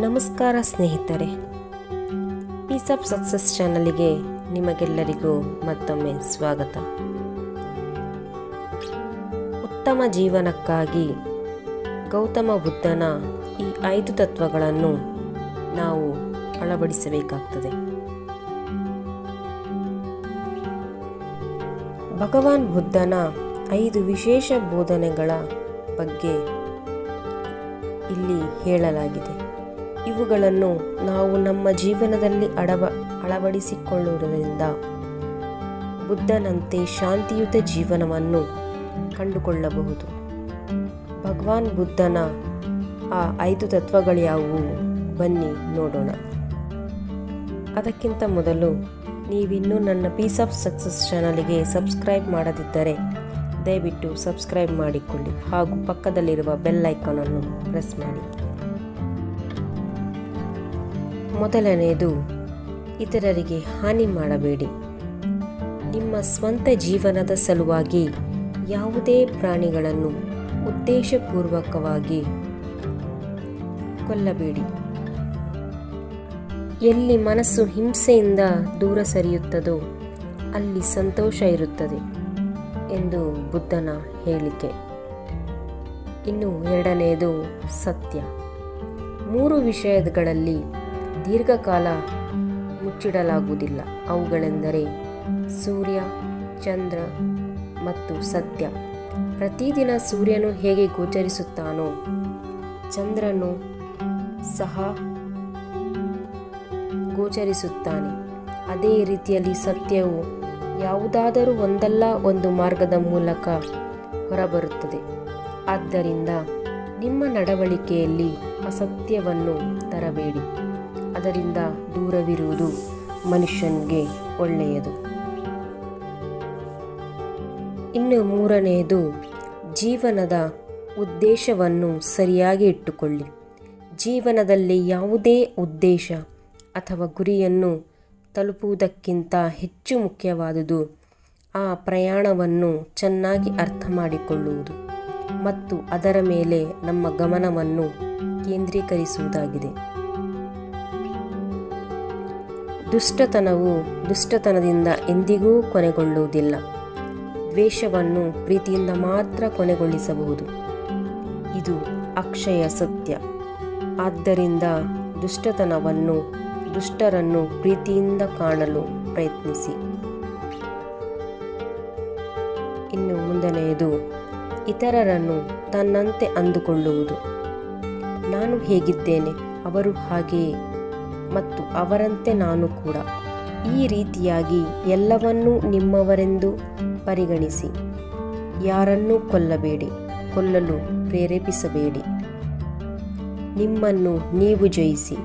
ನಮಸ್ಕಾರ ಸ್ನೇಹಿತರೆ, piece of success ಚಾನಲ್ಗೆ ನಿಮಗೆಲ್ಲರಿಗೂ ಮತ್ತೊಮ್ಮೆ ಸ್ವಾಗತ. ಉತ್ತಮ ಜೀವನಕ್ಕಾಗಿ ಗೌತಮ ಬುದ್ಧನ ಈ 5 ತತ್ವಗಳನ್ನು ನಾವು ಅಳವಡಿಸಬೇಕಾಗ್ತದೆ. ಭಗವಾನ್ ಬುದ್ಧನ 5 ವಿಶೇಷ ಬೋಧನೆಗಳ ಬಗ್ಗೆ ಇಲ್ಲಿ ಹೇಳಲಾಗಿದೆ. ಇವುಗಳನ್ನು ನಾವು ನಮ್ಮ ಜೀವನದಲ್ಲಿ ಅಳವಡಿಸಿಕೊಳ್ಳುವುದರಿಂದ ಬುದ್ಧನಂತೆ ಶಾಂತಿಯುತ ಜೀವನವನ್ನು ಕಂಡುಕೊಳ್ಳಬಹುದು. ಭಗವಾನ್ ಬುದ್ಧನ ಆ 5 ತತ್ವಗಳು ಯಾವುವು ಬನ್ನಿ ನೋಡೋಣ. ಅದಕ್ಕಿಂತ ಮೊದಲು ನೀವಿನ್ನೂ ನನ್ನ ಪೀಸ್ ಆಫ್ ಸಕ್ಸಸ್ ಚಾನಲ್ಗೆ ಸಬ್ಸ್ಕ್ರೈಬ್ ಮಾಡದಿದ್ದರೆ ದಯವಿಟ್ಟು ಸಬ್ಸ್ಕ್ರೈಬ್ ಮಾಡಿಕೊಳ್ಳಿ ಹಾಗೂ ಪಕ್ಕದಲ್ಲಿರುವ ಬೆಲ್ ಐಕಾನನ್ನು ಪ್ರೆಸ್ ಮಾಡಿ. ಮೊದಲನೆಯದು, ಇತರರಿಗೆ ಹಾನಿ ಮಾಡಬೇಡಿ. ನಿಮ್ಮ ಸ್ವಂತ ಜೀವನದ ಸಲುವಾಗಿ ಯಾವುದೇ ಪ್ರಾಣಿಗಳನ್ನು ಉದ್ದೇಶಪೂರ್ವಕವಾಗಿ ಕೊಲ್ಲಬೇಡಿ. ಎಲ್ಲಿ ಮನಸ್ಸು ಹಿಂಸೆಯಿಂದ ದೂರ ಸರಿಯುತ್ತದೋ ಅಲ್ಲಿ ಸಂತೋಷ ಇರುತ್ತದೆ ಎಂದು ಬುದ್ಧನ ಹೇಳಿಕೆ. ಇನ್ನು ಎರಡನೆಯದು ಸತ್ಯ. 3 ವಿಷಯಗಳಲ್ಲಿ ದೀರ್ಘಕಾಲ ಮುಚ್ಚಿಡಲಾಗುವುದಿಲ್ಲ. ಅವುಗಳೆಂದರೆ ಸೂರ್ಯ, ಚಂದ್ರ ಮತ್ತು ಸತ್ಯ. ಪ್ರತಿದಿನ ಸೂರ್ಯನು ಹೇಗೆ ಗೋಚರಿಸುತ್ತಾನೋ ಚಂದ್ರನು ಸಹ ಗೋಚರಿಸುತ್ತಾನೆ. ಅದೇ ರೀತಿಯಲ್ಲಿ ಸತ್ಯವು ಯಾವುದಾದರೂ ಒಂದಲ್ಲ ಒಂದು ಮಾರ್ಗದ ಮೂಲಕ ಹೊರಬರುತ್ತದೆ. ಆದ್ದರಿಂದ ನಿಮ್ಮ ನಡವಳಿಕೆಯಲ್ಲಿ ಅಸತ್ಯವನ್ನು ತರಬೇಡಿ. ಅದರಿಂದ ದೂರವಿರುವುದು ಮನುಷ್ಯನಿಗೆ ಒಳ್ಳೆಯದು. ಇನ್ನು ಮೂರನೆಯದು, ಜೀವನದ ಉದ್ದೇಶವನ್ನು ಸರಿಯಾಗಿ ಇಟ್ಟುಕೊಳ್ಳಿ. ಜೀವನದಲ್ಲಿ ಯಾವುದೇ ಉದ್ದೇಶ ಅಥವಾ ಗುರಿಯನ್ನು ತಲುಪುವುದಕ್ಕಿಂತ ಹೆಚ್ಚು ಮುಖ್ಯವಾದುದು ಆ ಪ್ರಯಾಣವನ್ನು ಚೆನ್ನಾಗಿ ಅರ್ಥ ಮಾಡಿಕೊಳ್ಳುವುದು ಮತ್ತು ಅದರ ಮೇಲೆ ನಮ್ಮ ಗಮನವನ್ನು ಕೇಂದ್ರೀಕರಿಸುವುದಾಗಿದೆ. ದುಷ್ಟತನವು ದುಷ್ಟತನದಿಂದ ಎಂದಿಗೂ ಕೊನೆಗೊಳ್ಳುವುದಿಲ್ಲ. ದ್ವೇಷವನ್ನು ಪ್ರೀತಿಯಿಂದ ಮಾತ್ರ ಕೊನೆಗೊಳಿಸಬಹುದು. ಇದು ಅಕ್ಷಯ ಸತ್ಯ. ಆದ್ದರಿಂದ ದುಷ್ಟರನ್ನು ಪ್ರೀತಿಯಿಂದ ಕಾಣಲು ಪ್ರಯತ್ನಿಸಿ. ಇನ್ನು ಮುಂದನೆಯದು, ಇತರರನ್ನು ತನ್ನಂತೆ ಅಂದುಕೊಳ್ಳುವುದು. ನಾನು ಹೇಗಿದ್ದೇನೆ ಅವರು ಹಾಗೆಯೇ ಮತ್ತು ಅವರಂತೆ ನಾನು ಕೂಡ. ಈ ರೀತಿಯಾಗಿ ಎಲ್ಲವನ್ನೂ ನಿಮ್ಮವರೆಂದು ಪರಿಗಣಿಸಿ. ಯಾರನ್ನೂ ಕೊಲ್ಲಬೇಡಿ, ಕೊಲ್ಲಲು ಪ್ರೇರೇಪಿಸಬೇಡಿ. ನಿಮ್ಮನ್ನು ನೀವು ಜಯಿಸಿ.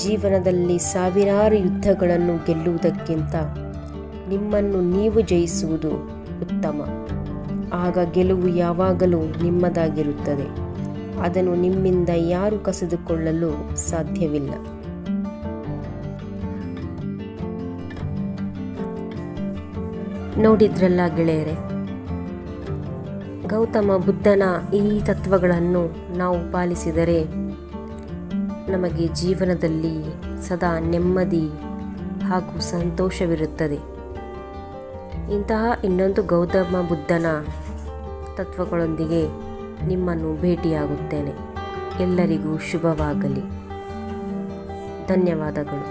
ಜೀವನದಲ್ಲಿ ಸಾವಿರಾರು ಯುದ್ಧಗಳನ್ನು ಗೆಲ್ಲುವುದಕ್ಕಿಂತ ನಿಮ್ಮನ್ನು ನೀವು ಜಯಿಸುವುದು ಉತ್ತಮ. ಆಗ ಗೆಲುವು ಯಾವಾಗಲೂ ನಿಮ್ಮದಾಗಿರುತ್ತದೆ. ಅದನ್ನು ನಿಮ್ಮಿಂದ ಯಾರೂ ಕಸಿದುಕೊಳ್ಳಲು ಸಾಧ್ಯವಿಲ್ಲ. ನೋಡಿದ್ರಲ್ಲ ಗೆಳೆಯರೆ, ಗೌತಮ ಬುದ್ಧನ ಈ ತತ್ವಗಳನ್ನು ನಾವು ಪಾಲಿಸಿದರೆ ನಮಗೆ ಜೀವನದಲ್ಲಿ ಸದಾ ನೆಮ್ಮದಿ ಹಾಗೂ ಸಂತೋಷವಿರುತ್ತದೆ. ಇಂತಹ ಇನ್ನೊಂದು ಗೌತಮ ಬುದ್ಧನ ತತ್ವಗಳೊಂದಿಗೆ ನಿಮ್ಮನ್ನು ಭೇಟಿಯಾಗುತ್ತೇನೆ. ಎಲ್ಲರಿಗೂ ಶುಭವಾಗಲಿ. ಧನ್ಯವಾದಗಳು.